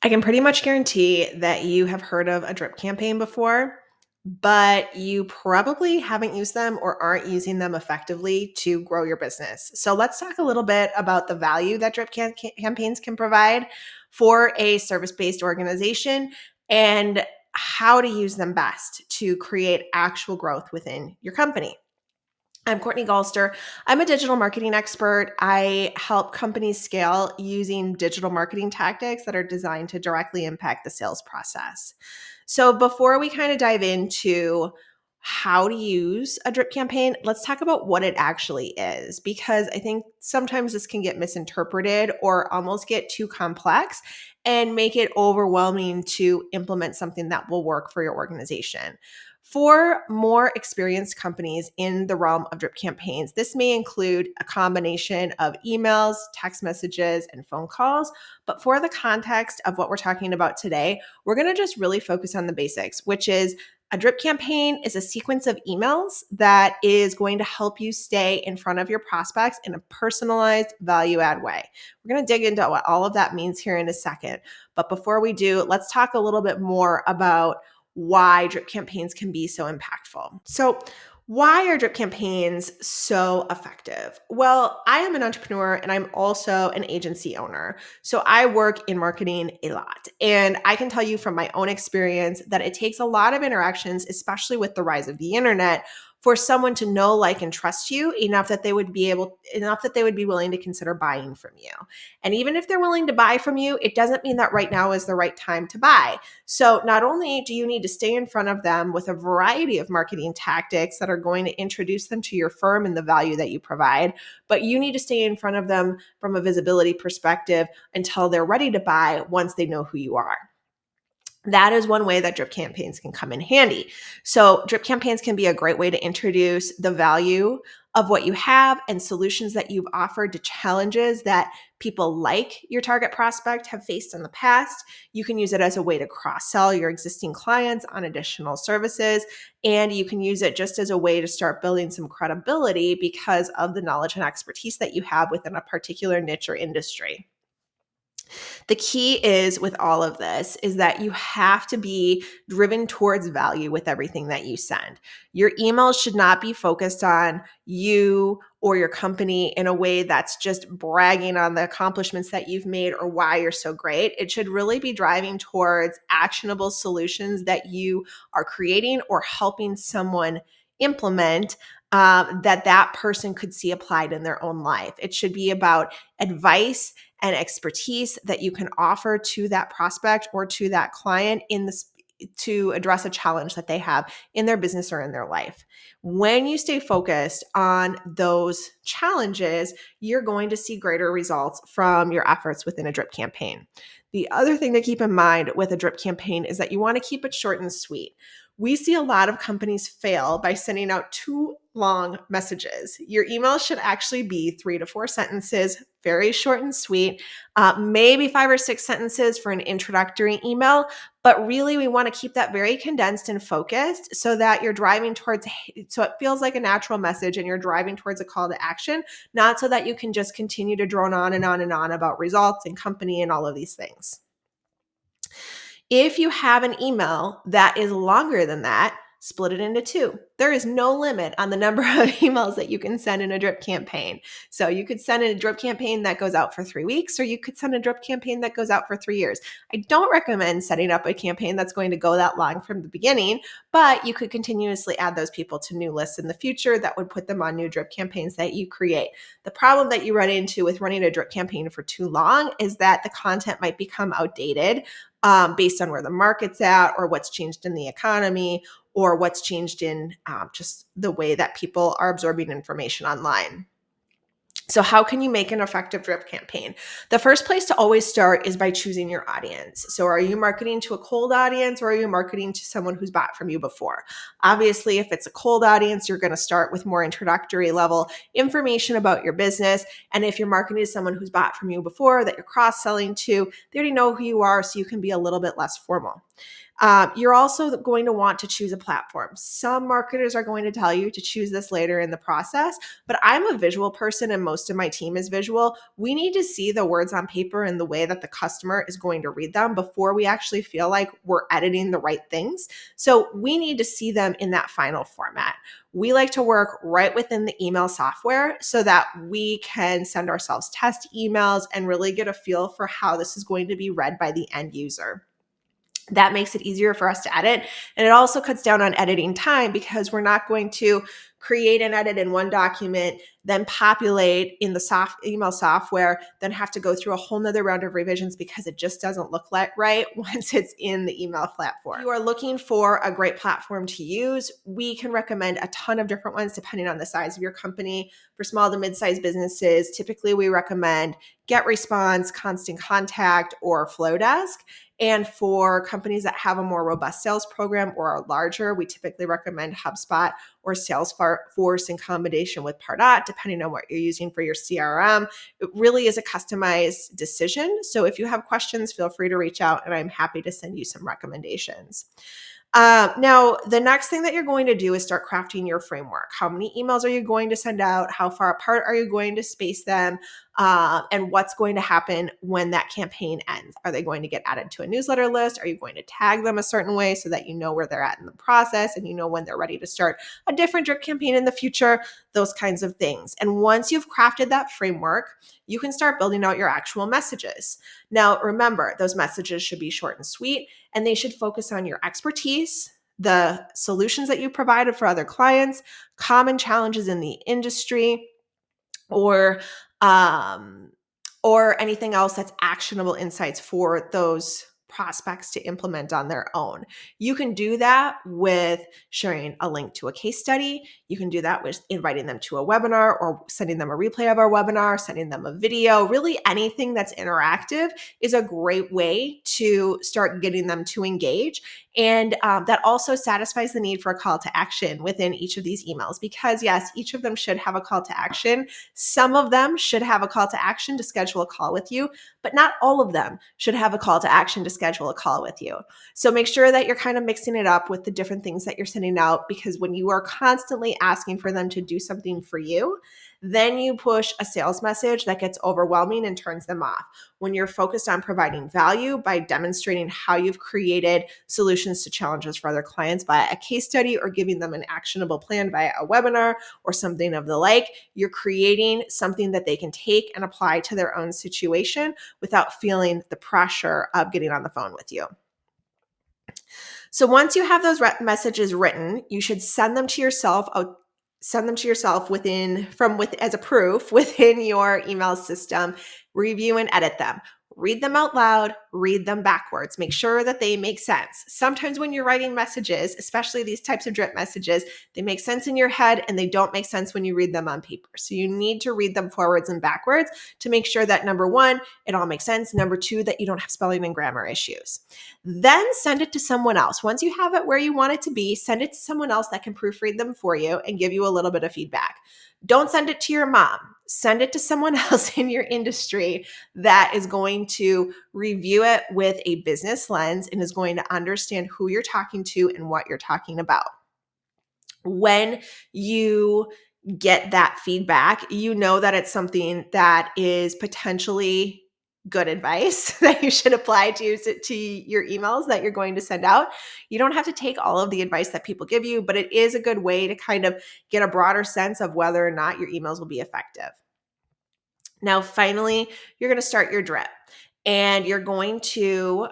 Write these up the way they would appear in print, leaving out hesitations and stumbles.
I can pretty much guarantee that you have heard of a drip campaign before, but you probably haven't used them or aren't using them effectively to grow your business. So let's talk a little bit about the value that campaigns can provide for a service-based organization and how to use them best to create actual growth within your company. I'm Courtney Galster. I'm a digital marketing expert. I help companies scale using digital marketing tactics that are designed to directly impact the sales process. So, before we kind of dive into how to use a drip campaign, let's talk about what it actually is, because I think sometimes this can get misinterpreted or almost get too complex and make it overwhelming to implement something that will work for your organization. For more experienced companies in the realm of drip campaigns, this may include a combination of emails, text messages, and phone calls. But for the context of what we're talking about today, we're going to just really focus on the basics, which is a drip campaign is a sequence of emails that is going to help you stay in front of your prospects in a personalized, value add way. We're going to dig into what all of that means here in a second. But before we do, let's talk a little bit more about why drip campaigns can be so impactful. So, why are drip campaigns so effective? Well, I am an entrepreneur and I'm also an agency owner. So, I work in marketing a lot. And I can tell you from my own experience that it takes a lot of interactions, especially with the rise of the internet, for someone to know, like, and trust you enough that they would be willing to consider buying from you. And even if they're willing to buy from you, it doesn't mean that right now is the right time to buy. So not only do you need to stay in front of them with a variety of marketing tactics that are going to introduce them to your firm and the value that you provide, but you need to stay in front of them from a visibility perspective until they're ready to buy once they know who you are. That is one way that drip campaigns can come in handy. So, drip campaigns can be a great way to introduce the value of what you have and solutions that you've offered to challenges that people like your target prospect have faced in the past. You can use it as a way to cross-sell your existing clients on additional services, and you can use it just as a way to start building some credibility because of the knowledge and expertise that you have within a particular niche or industry. The key is with all of this is that you have to be driven towards value with everything that you send. Your emails should not be focused on you or your company in a way that's just bragging on the accomplishments that you've made or why you're so great. It should really be driving towards actionable solutions that you are creating or helping someone implement, that person could see applied in their own life. It should be about advice and expertise that you can offer to that prospect or to that client to address a challenge that they have in their business or in their life. When you stay focused on those challenges, you're going to see greater results from your efforts within a drip campaign. The other thing to keep in mind with a drip campaign is that you want to keep it short and sweet. We see a lot of companies fail by sending out too long messages. Your email should actually be 3 to 4 sentences, very short and sweet, maybe 5 or 6 sentences for an introductory email. But really, we want to keep that very condensed and focused so that you're driving towards, so it feels like a natural message and you're driving towards a call to action, not so that you can just continue to drone on and on and on about results and company and all of these things. If you have an email that is longer than that, split it into 2. There is no limit on the number of emails that you can send in a drip campaign. So you could send in a drip campaign that goes out for 3 weeks, or you could send a drip campaign that goes out for 3 years. I don't recommend setting up a campaign that's going to go that long from the beginning, but you could continuously add those people to new lists in the future that would put them on new drip campaigns that you create. The problem that you run into with running a drip campaign for too long is that the content might become outdated, based on where the market's at or what's changed in the economy or what's changed in just the way that people are absorbing information online. So how can you make an effective drip campaign? The first place to always start is by choosing your audience. So are you marketing to a cold audience or are you marketing to someone who's bought from you before? Obviously, if it's a cold audience, you're going to start with more introductory level information about your business. And if you're marketing to someone who's bought from you before that you're cross-selling to, they already know who you are, so you can be a little bit less formal. You're also going to want to choose a platform. Some marketers are going to tell you to choose this later in the process, but I'm a visual person and most of my team is visual. We need to see the words on paper in the way that the customer is going to read them before we actually feel like we're editing the right things. So we need to see them in that final format. We like to work right within the email software so that we can send ourselves test emails and really get a feel for how this is going to be read by the end user. That makes it easier for us to edit. And it also cuts down on editing time because we're not going to create and edit in one document, then populate in the email software, then have to go through a whole nother round of revisions because it just doesn't look like right once it's in the email platform. If you are looking for a great platform to use, we can recommend a ton of different ones depending on the size of your company. For small to mid-sized businesses, typically we recommend GetResponse, Constant Contact, or Flowdesk. And for companies that have a more robust sales program or are larger, we typically recommend HubSpot or Salesforce in combination with Pardot, depending on what you're using for your CRM. It really is a customized decision. So if you have questions, feel free to reach out and I'm happy to send you some recommendations. Now, the next thing that you're going to do is start crafting your framework. How many emails are you going to send out? How far apart are you going to space them? And what's going to happen when that campaign ends? Are they going to get added to a newsletter list? Are you going to tag them a certain way so that you know where they're at in the process and you know when they're ready to start a different drip campaign in the future? Those kinds of things. And once you've crafted that framework, you can start building out your actual messages. Now, remember, those messages should be short and sweet, and they should focus on your expertise, the solutions that you provided for other clients, common challenges in the industry, or um, or anything else that's actionable insights for those prospects to implement on their own. You can do that with sharing a link to a case study. You can do that with inviting them to a webinar or sending them a replay of our webinar, sending them a video. Really, anything that's interactive is a great way to start getting them to engage. And that also satisfies the need for a call to action within each of these emails because, yes, each of them should have a call to action. Some of them should have a call to action to schedule a call with you, but not all of them should have a call to action to schedule a call with you. So make sure that you're kind of mixing it up with the different things that you're sending out because when you are constantly asking for them to do something for you, then you push a sales message that gets overwhelming and turns them off. When you're focused on providing value by demonstrating how you've created solutions to challenges for other clients via a case study or giving them an actionable plan via a webinar or something of the like, you're creating something that they can take and apply to their own situation without feeling the pressure of getting on the phone with you. So once you have those messages written, you should send them to yourself. As a proof within your email system. Review and edit them. Read them out loud, read them backwards. Make sure that they make sense. Sometimes when you're writing messages, especially these types of drip messages, they make sense in your head and they don't make sense when you read them on paper. So you need to read them forwards and backwards to make sure that number one, it all makes sense. Number two, that you don't have spelling and grammar issues. Then send it to someone else. Once you have it where you want it to be, send it to someone else that can proofread them for you and give you a little bit of feedback. Don't send it to your mom. Send it to someone else in your industry that is going to review it with a business lens and is going to understand who you're talking to and what you're talking about. When you get that feedback, you know that it's something that is potentially good advice that you should apply to your emails that you're going to send out. You don't have to take all of the advice that people give you, but it is a good way to kind of get a broader sense of whether or not your emails will be effective. Now, finally, you're going to start your drip. And you're going to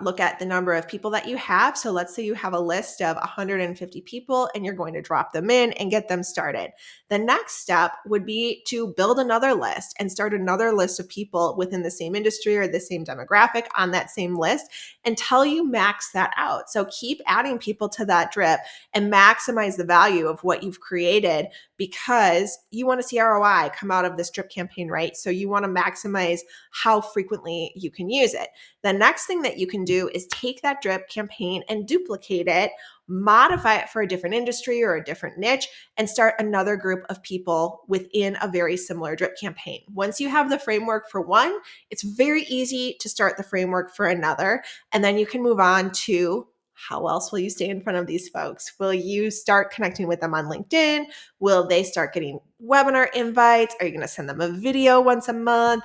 look at the number of people that you have. So let's say you have a list of 150 people and you're going to drop them in and get them started. The next step would be to build another list and start another list of people within the same industry or the same demographic on that same list until you max that out. So keep adding people to that drip and maximize the value of what you've created because you want to see ROI come out of this drip campaign, right? So you want to maximize how frequently you can use it. The next thing that you can do is take that drip campaign and duplicate it, modify it for a different industry or a different niche, and start another group of people within a very similar drip campaign. Once you have the framework for one, it's very easy to start the framework for another, and then you can move on to How else will you stay in front of these folks? Will you start connecting with them on LinkedIn? Will they start getting webinar invites? Are you going to send them a video once a month?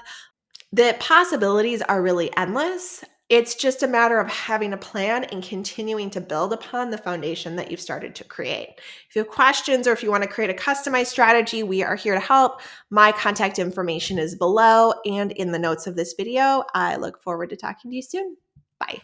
The possibilities are really endless. It's just a matter of having a plan and continuing to build upon the foundation that you've started to create. If you have questions or if you want to create a customized strategy, we are here to help. My contact information is below and in the notes of this video. I look forward to talking to you soon. Bye.